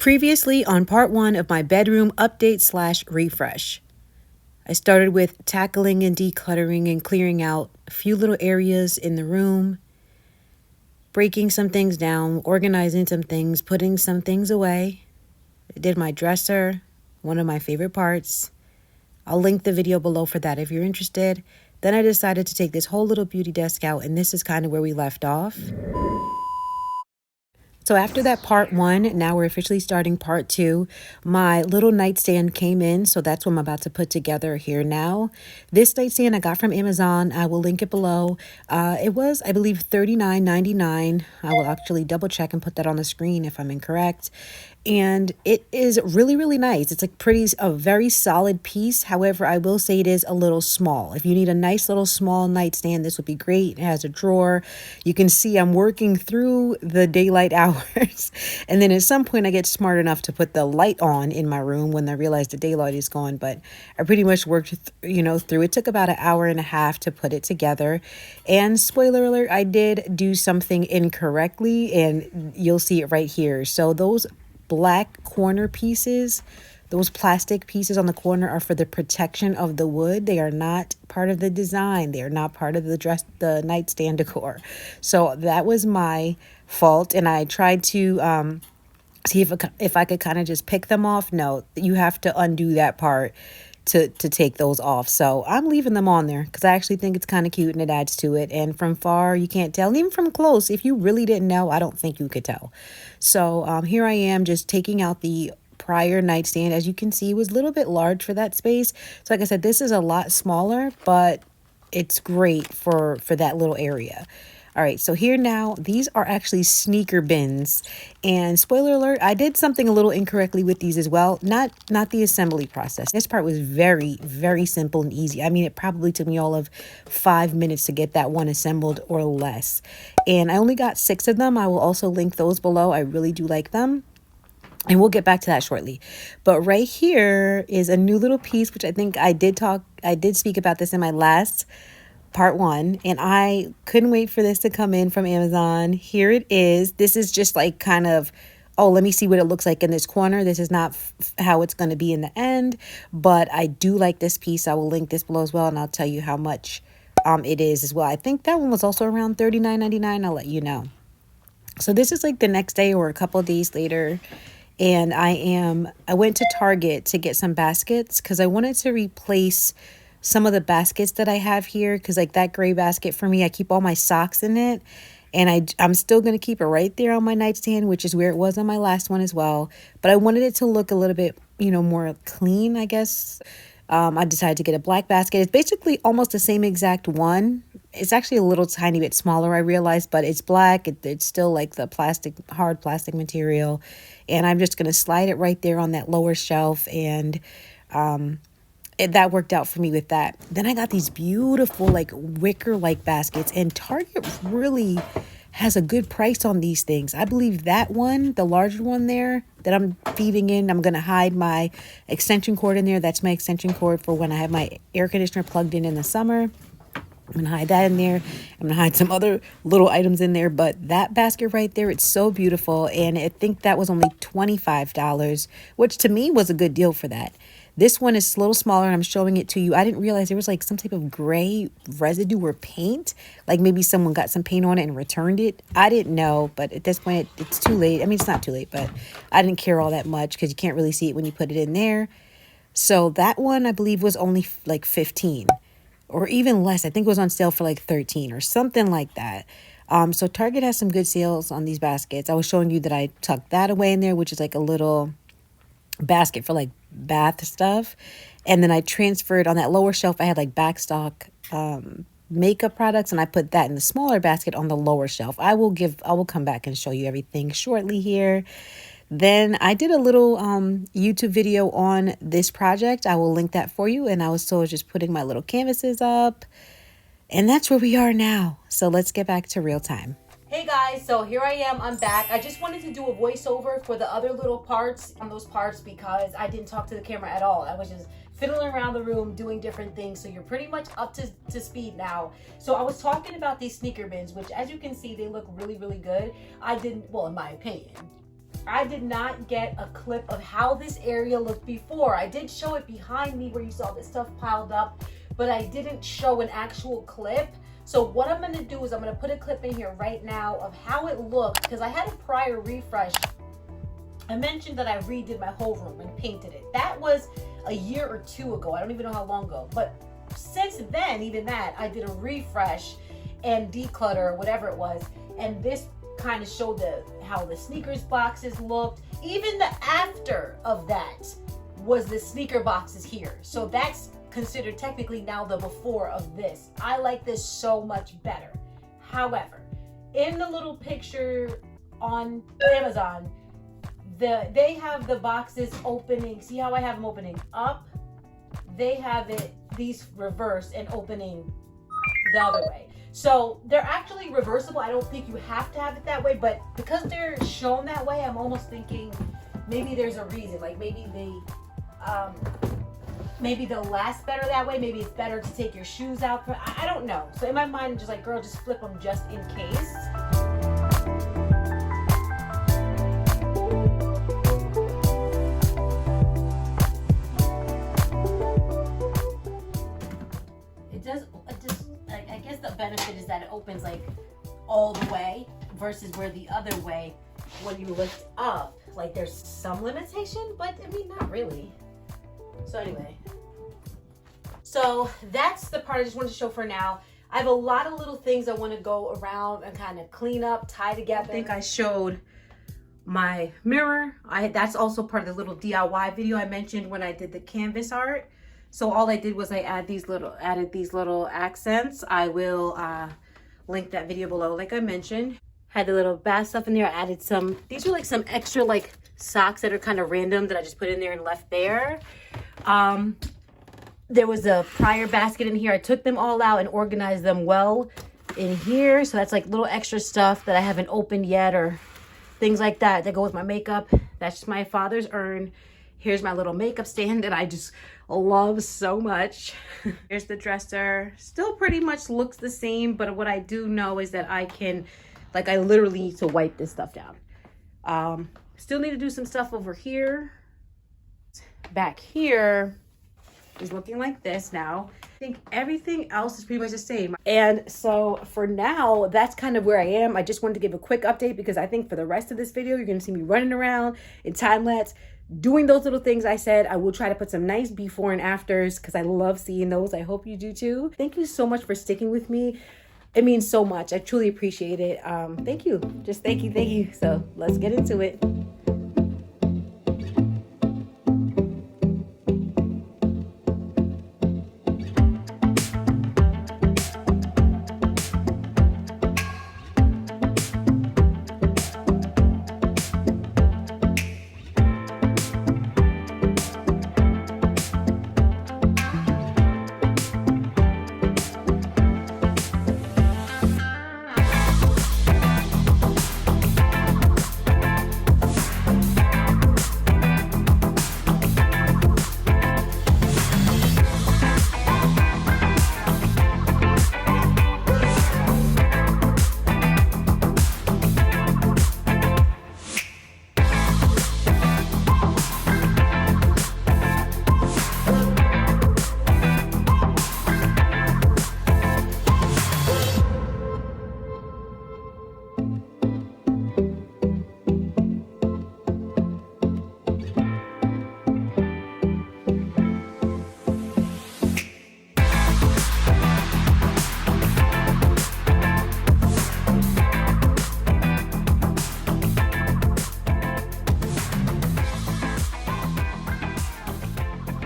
Previously on part 1 of my bedroom update slash refresh. I started with tackling and decluttering and clearing out a few little areas in the room, breaking some things down, organizing some things, putting some things away. I did my dresser, one of my favorite parts. I'll link the video below for that if you're interested. Then I decided to take this whole little beauty desk out, and this is kind of where we left off. So after that part 1, now we're officially starting part 2. My little nightstand came in, so that's what I'm about to put together here now. This nightstand I got from Amazon. I will link it below. It was, I believe, $39.99. I will actually double check and put that on the screen if I'm incorrect. And it is really, really nice. It's like a very solid piece. However, I will say it is a little small. If you need a nice little small nightstand, this would be great. It has a drawer. You can see I'm working through the daylight hours. And then at some point I get smart enough to put the light on in my room when I realize the daylight is gone. But I pretty much worked, through. It took about an hour and a half to put it together. And spoiler alert, I did do something incorrectly, and you'll see it right here. So those black corner pieces, those plastic pieces on the corner, are for the protection of the wood. They are not part of the design. They are not part of the nightstand decor. So that was my fault, and I tried to see if I could kind of just pick them off. No, you have to undo that part to take those off. So I'm leaving them on there because I actually think it's kind of cute and it adds to it. And from far, you can't tell. And even from close, if you really didn't know, I don't think you could tell. So here I am just taking out the prior nightstand. As you can see, it was a little bit large for that space. So like I said, this is a lot smaller, but it's great for that little area. All right, so here now, these are actually sneaker bins. And spoiler alert, I did something a little incorrectly with these as well. Not the assembly process. This part was very, very simple and easy. I mean, it probably took me all of 5 minutes to get that one assembled or less. And I only got 6 of them. I will also link those below. I really do like them. And we'll get back to that shortly. But right here is a new little piece, which I think I did speak about this in my last part 1, and I couldn't wait for this to come in from Amazon. Here it is. This is just like kind of, oh, let me see what it looks like in this corner. This is not how it's going to be in the end, but I do like this piece. I will link this below as well, and I'll tell you how much it is as well. I think that one was also around $39.99. I'll let you know. So this is like the next day or a couple of days later, and I went to Target to get some baskets because I wanted to replace some of the baskets that I have here, because like that gray basket for me, I keep all my socks in it, and I'm still going to keep it right there on my nightstand, which is where it was on my last one as well. But I wanted it to look a little bit, more clean, I guess. I decided to get a black basket. It's basically almost the same exact one. It's actually a little tiny bit smaller, I realized, but it's black. It's still like the hard plastic material. And I'm just going to slide it right there on that lower shelf, and that worked out for me with that. Then I got these beautiful like wicker like baskets, and Target really has a good price on these things. I believe that one, the larger one there that I'm feeding in, I'm going to hide my extension cord in there. That's my extension cord for when I have my air conditioner plugged in the summer. I'm going to hide that in there. I'm going to hide some other little items in there. But that basket right there, it's so beautiful. And I think that was only $25, which to me was a good deal for that. This one is a little smaller, and I'm showing it to you. I didn't realize there was like some type of gray residue or paint. Like maybe someone got some paint on it and returned it. I didn't know, but at this point, it's too late. I mean, it's not too late, but I didn't care all that much because you can't really see it when you put it in there. So that one, I believe, was only like 15 or even less. I think it was on sale for like 13 or something like that. So Target has some good sales on these baskets. I was showing you that I tucked that away in there, which is like a little basket for like bath stuff. And then I transferred on that lower shelf. I had like backstock makeup products, and I put that in the smaller basket on the lower shelf. I will come back and show you everything shortly here. Then I did a little YouTube video on this project. I will link that for you. And I was just putting my little canvases up, and that's where we are now. So let's get back to real time. Hey guys, so here I am, I'm back. I just wanted to do a voiceover for the other little parts on those parts because I didn't talk to the camera at all. I was just fiddling around the room doing different things, so you're pretty much up to speed now. So I was talking about these sneaker bins, which as you can see, they look really, really good. Well, in my opinion. I did not get a clip of how this area looked before. I did show it behind me where you saw this stuff piled up, but I didn't show an actual clip. So what I'm gonna do is I'm gonna put a clip in here right now of how it looked, because I had a prior refresh. I mentioned that I redid my whole room and painted it. That was a year or two ago. I don't even know how long ago. But since then, even that, I did a refresh and declutter, whatever it was. And this kind of showed how the sneakers boxes looked. Even the after of that was the sneaker boxes here. So that's considered technically now the before of this. I like this so much better. However, in the little picture on Amazon, they have the boxes opening. See how I have them opening up? They have these reversed and opening the other way. So they're actually reversible. I don't think you have to have it that way, but because they're shown that way, I'm almost thinking maybe there's a reason. Like maybe they'll last better that way. Maybe it's better to take your shoes out. I don't know. So in my mind, I'm just like, girl, just flip them just in case. I guess the benefit is that it opens like all the way versus where the other way, when you lift up, like there's some limitation, but I mean, not really. So anyway, so that's the part I just wanted to show for now. I have a lot of little things I want to go around and kind of clean up, tie together. I think I showed my mirror. That's also part of the little DIY video I mentioned when I did the canvas art. So all I did was I added these little accents. I will link that video below, like I mentioned. Had the little bath stuff in there. I added some, these are like some extra like socks that are kind of random that I just put in there and left there. There was a prior basket in here. I took them all out and organized them well in here. So that's like little extra stuff that I haven't opened yet or things like that that go with my makeup. That's just my father's urn. Here's my little makeup stand that I just love so much. Here's the dresser. Still pretty much looks the same, but what I do know is that I can, like, I literally need to wipe this stuff down. Still need to do some stuff over here. Back here is looking like this now. I think everything else is pretty much the same. And so for now, that's kind of where I am. I just wanted to give a quick update because I think for the rest of this video, you're gonna see me running around in time lapse, doing those little things I said. I will try to put some nice before and afters because I love seeing those. I hope you do too. Thank you so much for sticking with me. It means so much. I truly appreciate it. Thank you. Just thank you. So let's get into it.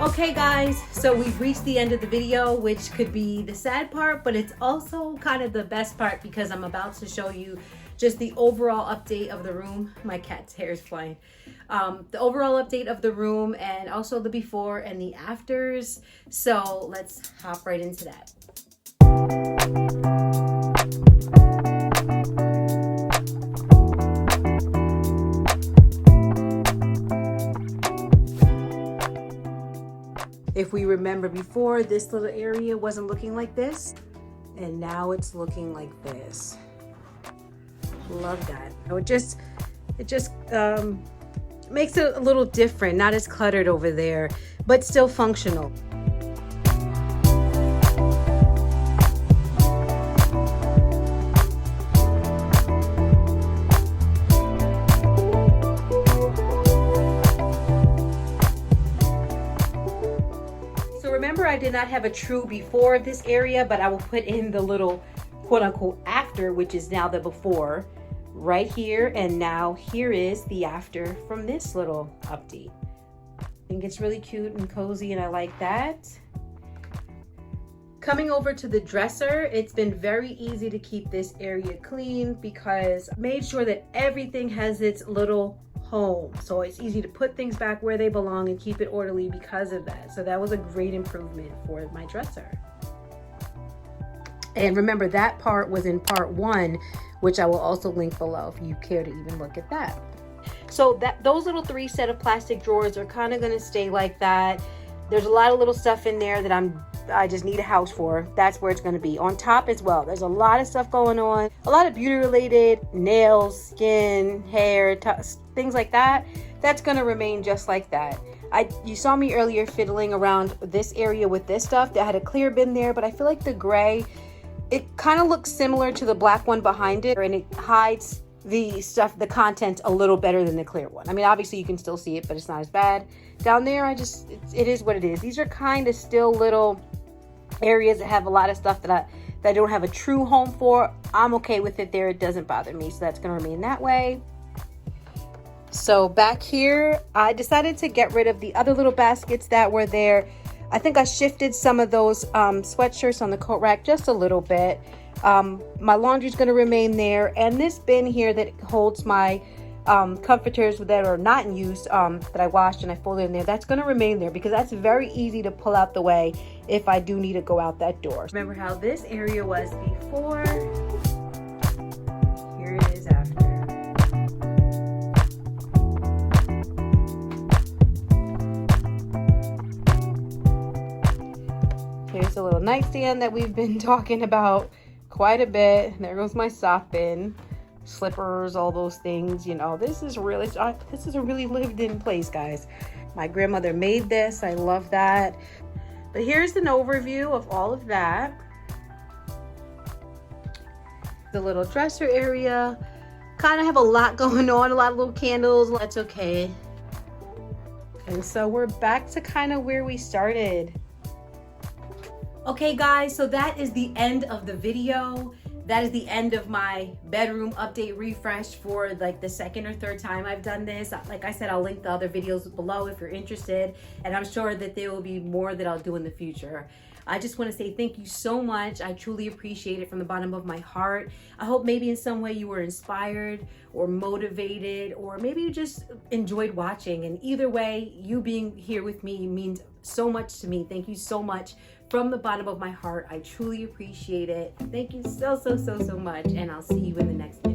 Okay guys, so we've reached the end of the video, which could be the sad part, but it's also kind of the best part because I'm about to show you just the overall update of the room. My cat's hair is flying. The overall update of the room and also the before and the afters. So let's hop right into that. If we remember before, this little area wasn't looking like this, and now it's looking like this. Love that. It just makes it a little different, not as cluttered over there, but still functional. So remember, I did not have a true before this area, but I will put in the little quote unquote after, which is now the before right here. And now here is the after from this little update. I think it's really cute and cozy, and I like that. Coming over to the dresser, it's been very easy to keep this area clean because I made sure that everything has its little home. So it's easy to put things back where they belong and keep it orderly because of that. So that was a great improvement for my dresser. And remember, that part was in part 1, which I will also link below if you care to even look at that. So those little 3 set of plastic drawers are kind of going to stay like that. There's a lot of little stuff in there that I just need a house for. That's where it's going to be. On top as well, there's a lot of stuff going on. A lot of beauty related, nails, skin, hair, things like that. That's going to remain just like that. You saw me earlier fiddling around this area with this stuff. That had a clear bin there, but I feel like the gray, it kind of looks similar to the black one behind it, and it hides the stuff, the content a little better than the clear one. I mean, obviously you can still see it, but it's not as bad. Down there, it is what it is. These are kind of still little areas that have a lot of stuff that I don't have a true home for. I'm okay with it there. It doesn't bother me, so that's going to remain that way. So back here, I decided to get rid of the other little baskets that were there. I think I shifted some of those sweatshirts on the coat rack just a little bit. My laundry's going to remain there, and this bin here that holds my comforters that are not in use, that I washed and I folded in there, that's going to remain there because that's very easy to pull out the way if I do need to go out that door. Remember how this area was before? Here it is after. Here's the little nightstand that we've been talking about quite a bit. There goes my sock bin, slippers, all those things. You know, this is a really lived in place, guys. My grandmother made this. I love that. But here's an overview of all of that. The little dresser area. Kind of have a lot going on, a lot of little candles. That's okay. And so we're back to kind of where we started. Okay guys, so that is the end of the video. That is the end of my bedroom update refresh for like the 2nd or 3rd time I've done this. Like I said, I'll link the other videos below if you're interested, and I'm sure that there will be more that I'll do in the future. I just want to say thank you so much. I truly appreciate it from the bottom of my heart. I hope maybe in some way you were inspired or motivated, or maybe you just enjoyed watching. And either way, you being here with me means so much to me. Thank you so much from the bottom of my heart. I truly appreciate it. Thank you so much, and I'll see you in the next video.